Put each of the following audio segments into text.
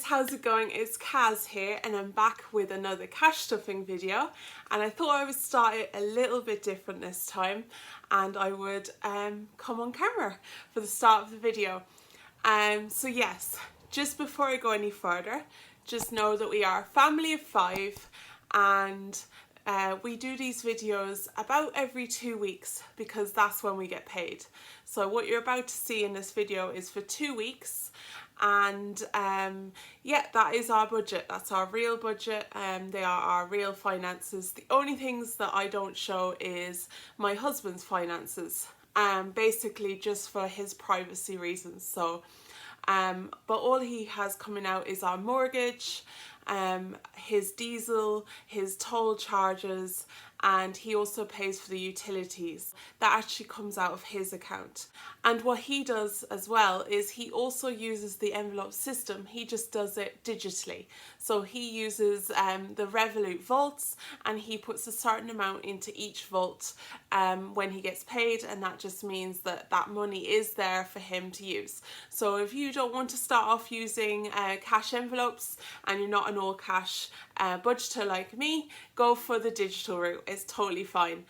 how's it going? It's Kaz here and I'm back with another cash stuffing video, and I thought I would start it a little bit different this time, and I would come on camera for the start of the video. So yes, just before I go any further, just know that we are a family of 5 and we do these videos about every 2 weeks because that's when we get paid. So what you're about to see in this video is for 2 weeks, and yeah, that is our budget. That's our real budget, they are our real finances. The only things that I don't show is my husband's finances, basically just for his privacy reasons. So but all he has coming out is our mortgage, his diesel, his toll charges, and he also pays for the utilities. That actually comes out of his account. And what he does as well is he also uses the envelope system. He just does it digitally. So he uses the Revolut vaults, and he puts a certain amount into each vault when he gets paid, and that just means that that money is there for him to use. So if you don't want to start off using cash envelopes and you're not an all cash budgeter like me, go for the digital route. It's totally fine.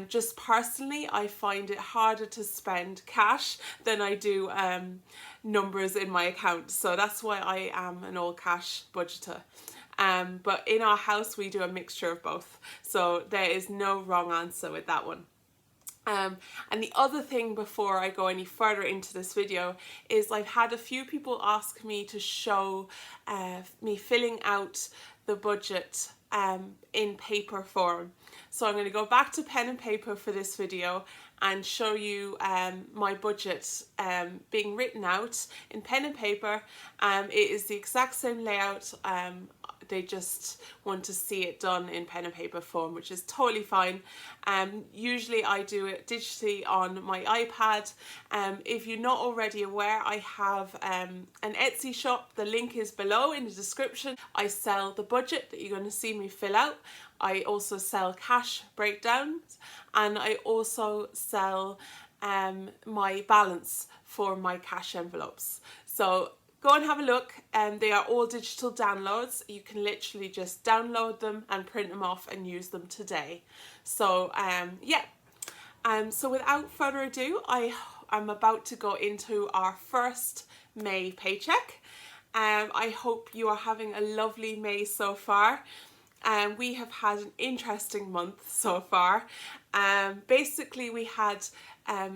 Just personally, I find it harder to spend cash than I do numbers in my account. So that's why I am an all cash budgeter. But in our house, we do a mixture of both. So there is no wrong answer with that one. And the other thing before I go any further into this video is I've had a few people ask me to show me filling out the budget in paper form. So I'm going to go back to pen and paper for this video and show you my budget being written out in pen and paper. It is the exact same layout. They just want to see it done in pen and paper form, which is totally fine. Usually I do it digitally on my iPad. If you're not already aware, I have an Etsy shop. The link is below in the description. I sell the budget that you're going to see me fill out. I also sell cash breakdowns, and I also sell my balance for my cash envelopes. So go and have a look, and they are all digital downloads. You can literally just download them and print them off and use them today. So yeah, so without further ado, I'm about to go into our first May paycheck. I hope you are having a lovely May so far. We have had an interesting month so far. Basically we had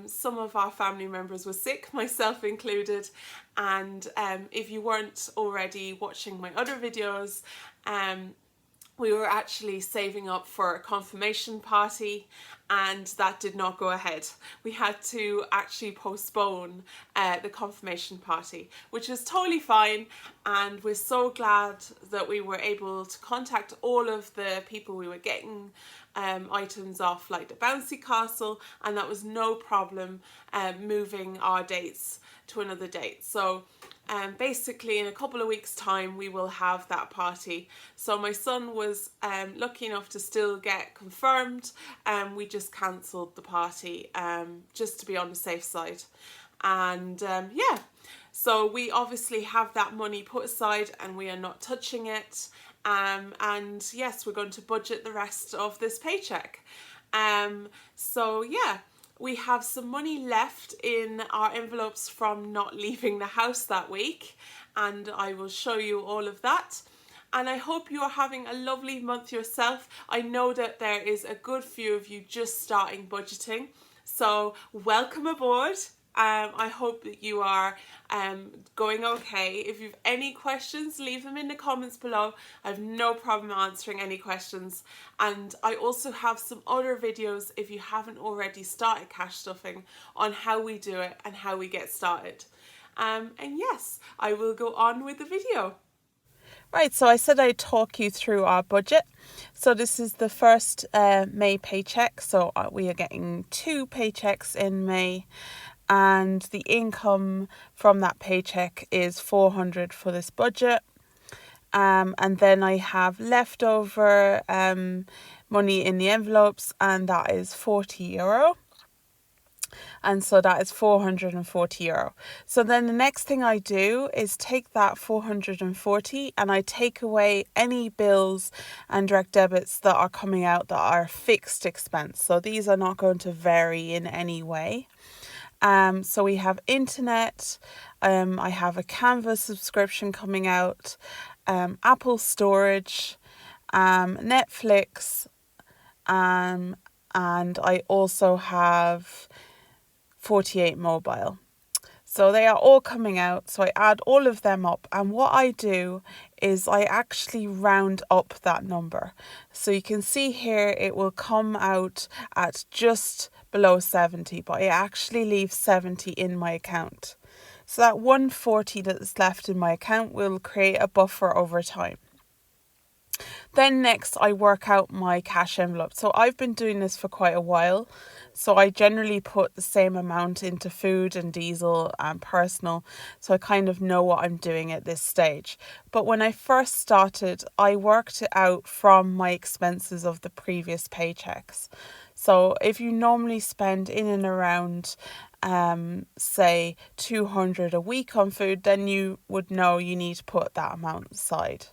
some of our family members were sick, myself included, and if you weren't already watching my other videos, we were actually saving up for a confirmation party, and that did not go ahead. We had to actually postpone the confirmation party, which is totally fine, and we're so glad that we were able to contact all of the people we were getting items off, like the bouncy castle, and that was no problem moving our dates to another date. So basically in a couple of weeks time we will have that party. So my son was lucky enough to still get confirmed, and we just cancelled the party just to be on the safe side. And yeah, so we obviously have that money put aside and we are not touching it. And yes, we're going to budget the rest of this paycheck. So yeah, we have some money left in our envelopes from not leaving the house that week, and I will show you all of that. And I hope you are having a lovely month yourself. I know that there is a good few of you just starting budgeting, so welcome aboard. I hope that you are going okay. If you've any questions, leave them in the comments below. I have no problem answering any questions. And I also have some other videos, if you haven't already started cash stuffing, on how we do it and how we get started. And yes, I will go on with the video. Right, so I said I'd talk you through our budget. So this is the first May paycheck. So we are getting 2 paychecks in May. And the income from that paycheck is 400 for this budget. And then I have leftover money in the envelopes, and that is €40. And so that is €440. So then the next thing I do is take that 440 and I take away any bills and direct debits that are coming out that are fixed expense. So these are not going to vary in any way. So we have internet, I have a Canva subscription coming out, Apple storage, Netflix, and I also have 48 mobile. So they are all coming out. So I add all of them up. And what I do is I actually round up that number. So you can see here it will come out at just below 70, but I actually leave 70 in my account. So that 140 that's left in my account will create a buffer over time. Then next I work out my cash envelope. So I've been doing this for quite a while. So I generally put the same amount into food and diesel and personal. So I kind of know what I'm doing at this stage. But when I first started, I worked it out from my expenses of the previous paychecks. So if you normally spend in and around say 200 a week on food, then you would know you need to put that amount aside.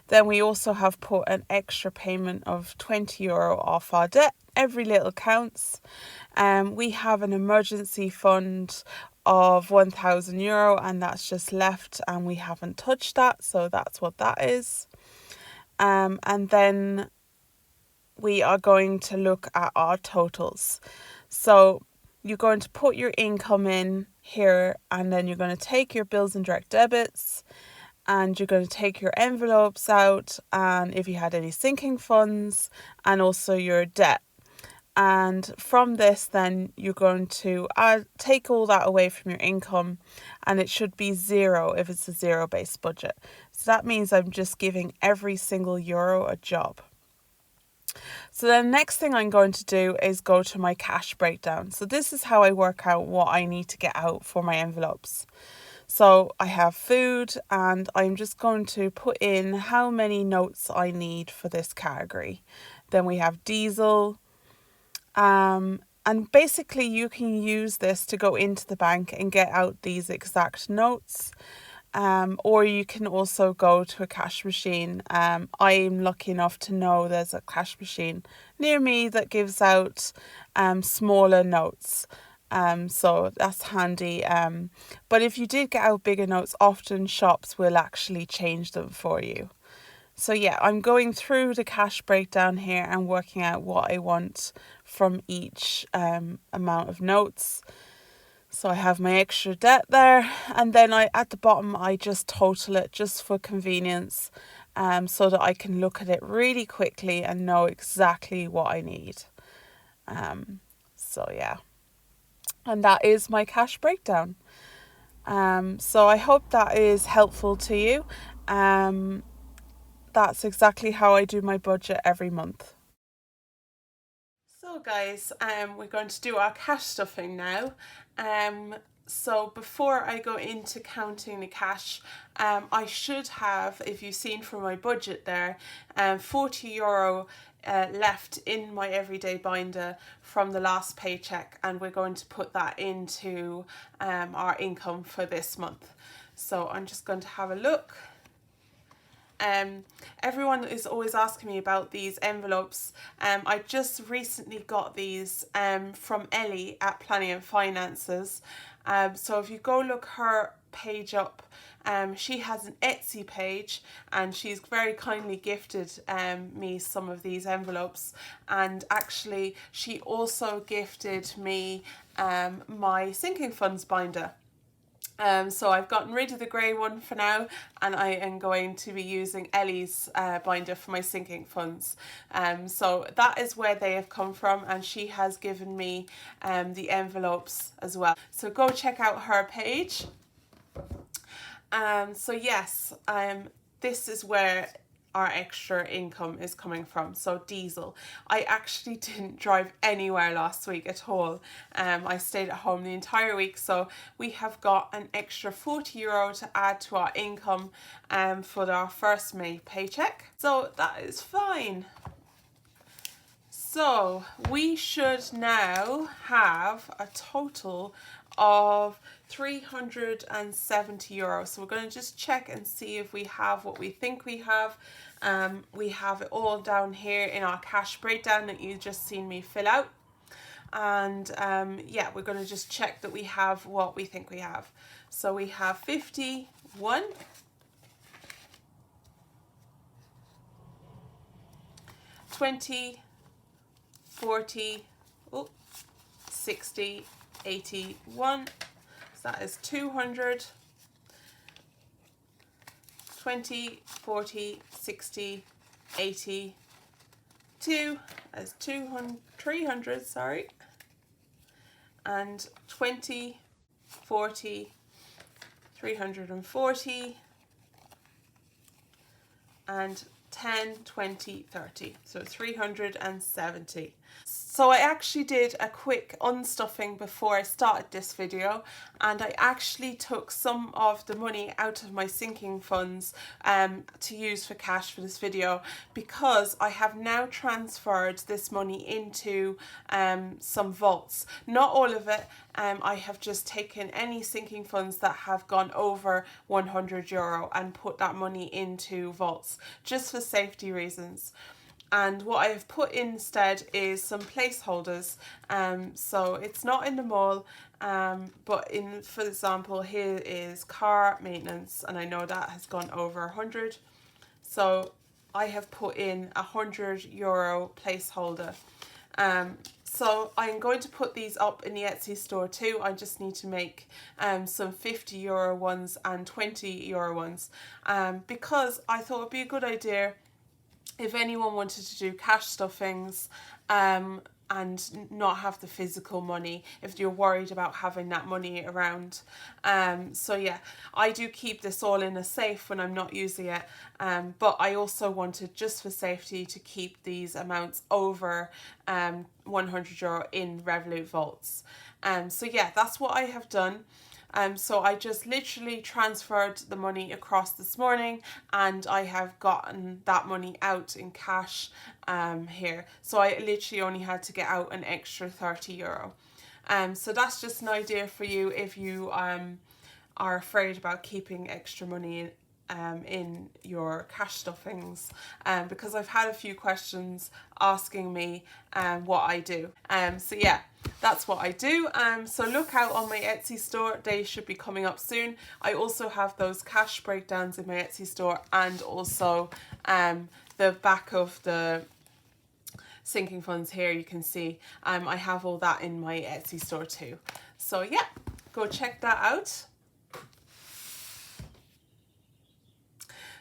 Then we also have put an extra payment of €20 off our debt. Every little counts. We have an emergency fund of €1,000 and that's just left and we haven't touched that. So that's what that is. And then we are going to look at our totals. So you're going to put your income in here and then you're going to take your bills and direct debits. And you're going to take your envelopes out and if you had any sinking funds and also your debt. And from this then you're going to take all that away from your income and it should be zero if it's a zero-based budget. So that means I'm just giving every single euro a job. So the next thing I'm going to do is go to my cash breakdown. So this is how I work out what I need to get out for my envelopes. So I have food and I'm just going to put in how many notes I need for this category. Then we have diesel. And basically you can use this to go into the bank and get out these exact notes. Or you can also go to a cash machine. I'm lucky enough to know there's a cash machine near me that gives out smaller notes. So that's handy. But if you did get out bigger notes, often shops will actually change them for you. So yeah, I'm going through the cash breakdown here and working out what I want from each amount of notes. So I have my extra debt there, and then at the bottom I just total it just for convenience, so that I can look at it really quickly and know exactly what I need. So yeah. And that is my cash breakdown. So I hope that is helpful to you. That's exactly how I do my budget every month. So guys, we're going to do our cash stuffing now. So before I go into counting the cash, I should have, if you've seen from my budget there, €40 left in my everyday binder from the last paycheck, and we're going to put that into our income for this month. So I'm just going to have a look. Everyone is always asking me about these envelopes. I just recently got these from Ellie at Planning and Finances. So if you go look her page up, she has an Etsy page and she's very kindly gifted me some of these envelopes, and actually she also gifted me my sinking funds binder. So I've gotten rid of the grey one for now, and I am going to be using Ellie's binder for my sinking funds. So that is where they have come from, and she has given me the envelopes as well. So go check out her page. So yes, this is where our extra income is coming from. So diesel. I actually didn't drive anywhere last week at all. I stayed at home the entire week, so we have got an extra €40 to add to our income for our first May paycheck. So that is fine. So we should now have a total of €370. So we're going to just check and see if we have what we think we have. We have it all down here in our cash breakdown that you just seen me fill out. And yeah, we're going to just check that we have what we think we have. So we have 51, 20, 40, 60, 81. So that is 200. 20, 40, 60, 80, 2 as 200, 300, sorry, and 20, 40, 340, and 10, 20, 30, so 370. So I actually did a quick unstuffing before I started this video, and I actually took some of the money out of my sinking funds to use for cash for this video, because I have now transferred this money into some vaults. Not all of it. I have just taken any sinking funds that have gone over €100 and put that money into vaults, just for safety reasons. And what I have put instead is some placeholders. So it's not in the mall, but for example, here is car maintenance, and I know that has gone over 100. So I have put in €100 placeholder. So I'm going to put these up in the Etsy store too. I just need to make some €50 ones and €20 ones, because I thought it'd be a good idea if anyone wanted to do cash stuffings and not have the physical money, if you're worried about having that money around. So yeah, I do keep this all in a safe when I'm not using it, but I also wanted, just for safety, to keep these amounts over €100 in Revolut vaults. So yeah, that's what I have done. So I just literally transferred the money across this morning, and I have gotten that money out in cash here. So I literally only had to get out an extra €30. So that's just an idea for you if you are afraid about keeping extra money in your cash stuffings, because I've had a few questions asking me what I do. So yeah, that's what I do. So look out on my Etsy store, they should be coming up soon. I also have those cash breakdowns in my Etsy store, and also the back of the sinking funds here, you can see I have all that in my Etsy store too. So yeah, go check that out.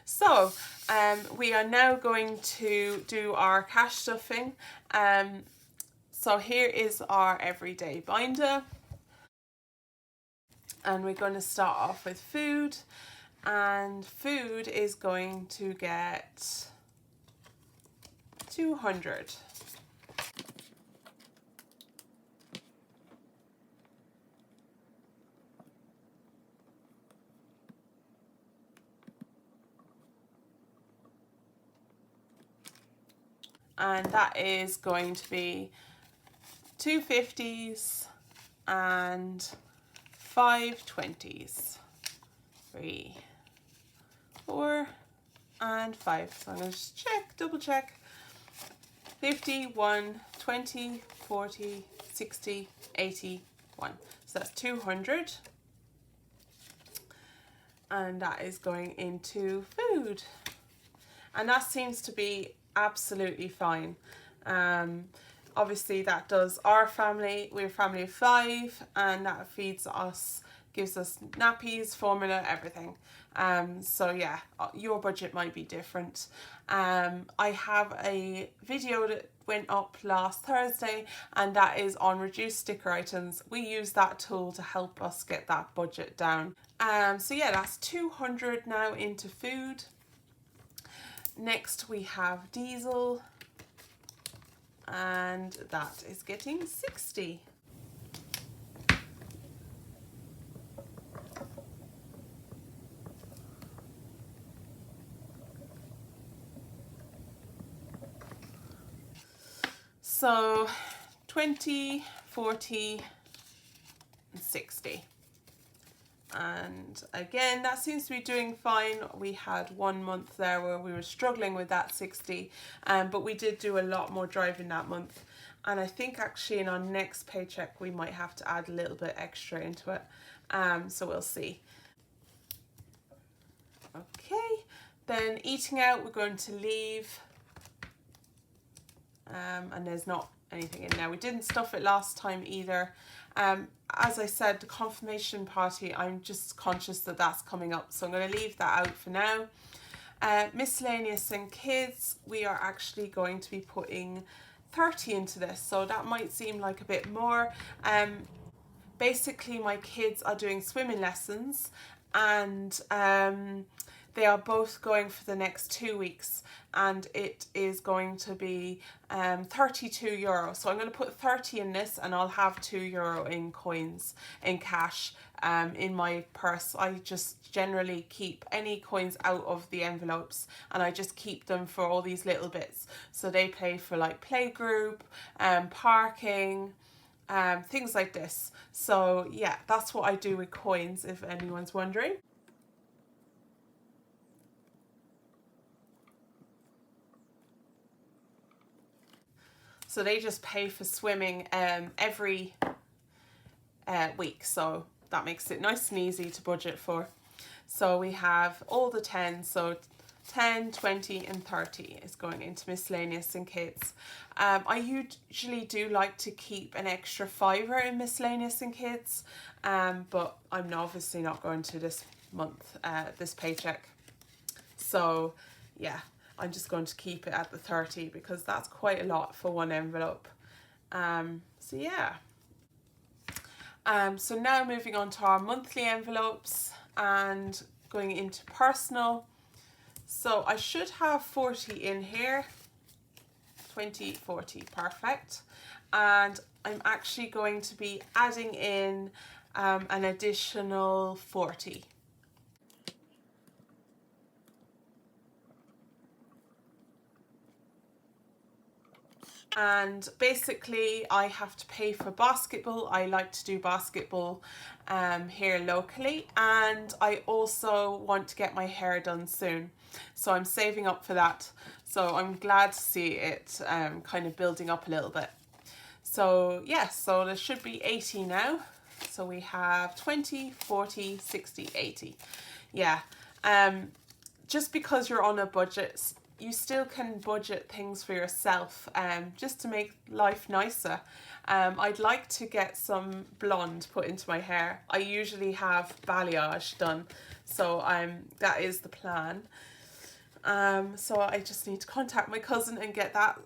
So we are now going to do our cash stuffing. So here is our everyday binder, and we're going to start off with food, and food is going to get 200. And that is going to be 2 50s and 5 20s. 3, 4, and 5. So I'm going to just check, double check. 50, 1, 20, 40, 60, 80, 1. So that's 200. And that is going into food. And that seems to be absolutely fine. Obviously that does our family. We're a family of 5, and that feeds us, gives us nappies, formula, everything. So yeah, your budget might be different. I have a video that went up last Thursday, and that is on reduced sticker items. We use that tool to help us get that budget down. So yeah, that's 200 now into food. Next we have diesel, and that is getting 60. So 20, 40 and 60. And again, that seems to be doing fine. We had 1 month there where we were struggling with that 60, but we did do a lot more driving that month. And I think actually in our next paycheck, we might have to add a little bit extra into it. So we'll see. Okay, then eating out, we're going to leave. And there's not anything in there. We didn't stuff it last time either. As I said, the confirmation party, I'm just conscious that that's coming up, so I'm going to leave that out for now. Miscellaneous and kids, we are actually going to be putting 30 into this, so that might seem like a bit more. Basically, my kids are doing swimming lessons, and they are both going for the next 2 weeks, and it is going to be €32. So I'm going to put 30 in this, and I'll have €2 in coins, in cash, in my purse. I just generally keep any coins out of the envelopes, and I just keep them for all these little bits. So they pay for like playgroup, parking, things like this. So yeah, that's what I do with coins, if anyone's wondering. So they just pay for swimming every week, so that makes it nice and easy to budget for. So we have all the 10, so 10, 20 and 30 is going into miscellaneous and kids. I usually do like to keep an extra £5 in miscellaneous and kids, but I'm obviously not going to this month, this paycheck. So yeah, I'm just going to keep it at the 30 because that's quite a lot for one envelope. So yeah. So now moving on to our monthly envelopes and going into personal. So I should have 40 in here. 20, 40, perfect. And I'm actually going to be adding in an additional 40. And basically I have to pay for basketball. I like to do basketball here locally, and I also want to get my hair done soon, so I'm saving up for that. So I'm glad to see it kind of building up a little bit. So yeah, so there should be 80 now. So we have 20, 40, 60, 80. Yeah, just because you're on a budget, you still can budget things for yourself, just to make life nicer. I'd like to get some blonde put into my hair. I usually have balayage done, so that is the plan. So I just need to contact my cousin and get that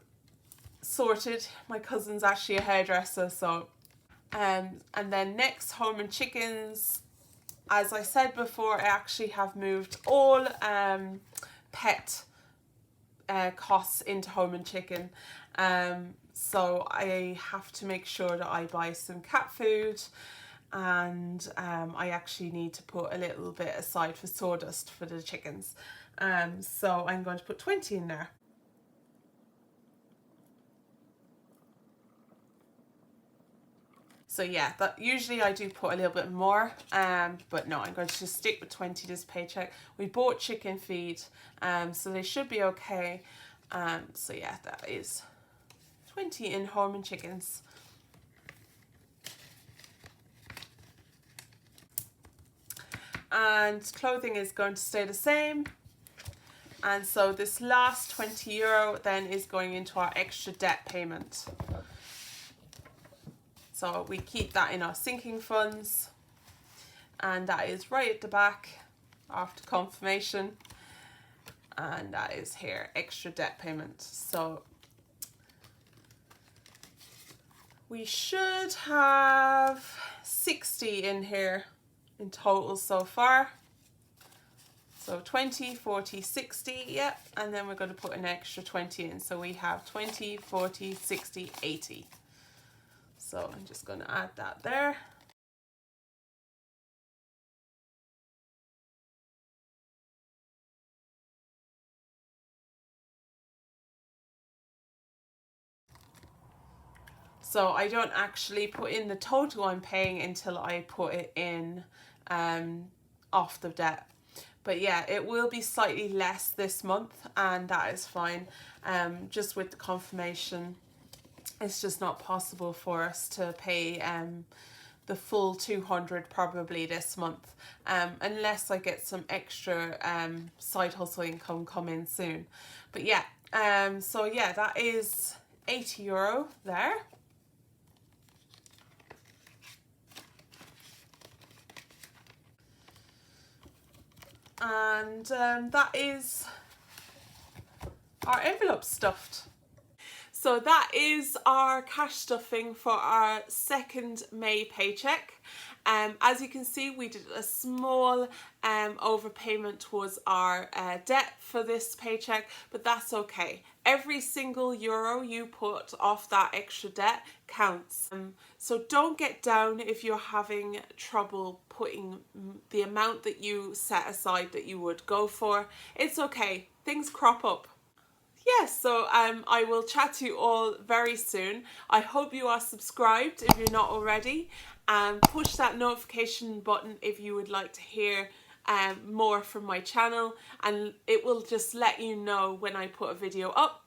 sorted. My cousin's actually a hairdresser, so and then next, home and chickens. As I said before, I actually have moved all pet costs into home and chicken, so I have to make sure that I buy some cat food, and I actually need to put a little bit aside for sawdust for the chickens, so I'm going to put 20 in there. So yeah, that usually I do put a little bit more, but no, I'm going to just stick with 20 this paycheck. We bought chicken feed, so they should be okay. So yeah, that is 20 in home and chickens. And clothing is going to stay the same. And so this last €20 then is going into our extra debt payment. So we keep that in our sinking funds, and that is right at the back after confirmation, and that is here, extra debt payment. So we should have 60 in here in total so far. So 20, 40, 60, yep, and then we're going to put an extra 20 in. So we have 20, 40, 60, 80. So I'm just going to add that there. So I don't actually put in the total I'm paying until I put it in off the debt. But yeah, it will be slightly less this month, and that is fine. Just with the confirmation, it's just not possible for us to pay the full 200 probably this month, unless I get some extra side hustle income come in soon. But yeah, so yeah, that is €80 there. And that is our envelope stuffed. So that is our cash stuffing for our 2nd May paycheck. As you can see, we did a small overpayment towards our debt for this paycheck, but that's okay. Every single euro you put off that extra debt counts. So don't get down if you're having trouble putting the amount that you set aside that you would go for. It's okay, things crop up. Yes, so I will chat to you all very soon. I hope you are subscribed if you're not already, and push that notification button if you would like to hear more from my channel, and it will just let you know when I put a video up.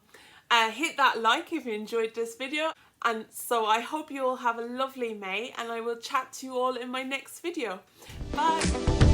Hit that like if you enjoyed this video, and so I hope you all have a lovely May, and I will chat to you all in my next video. Bye!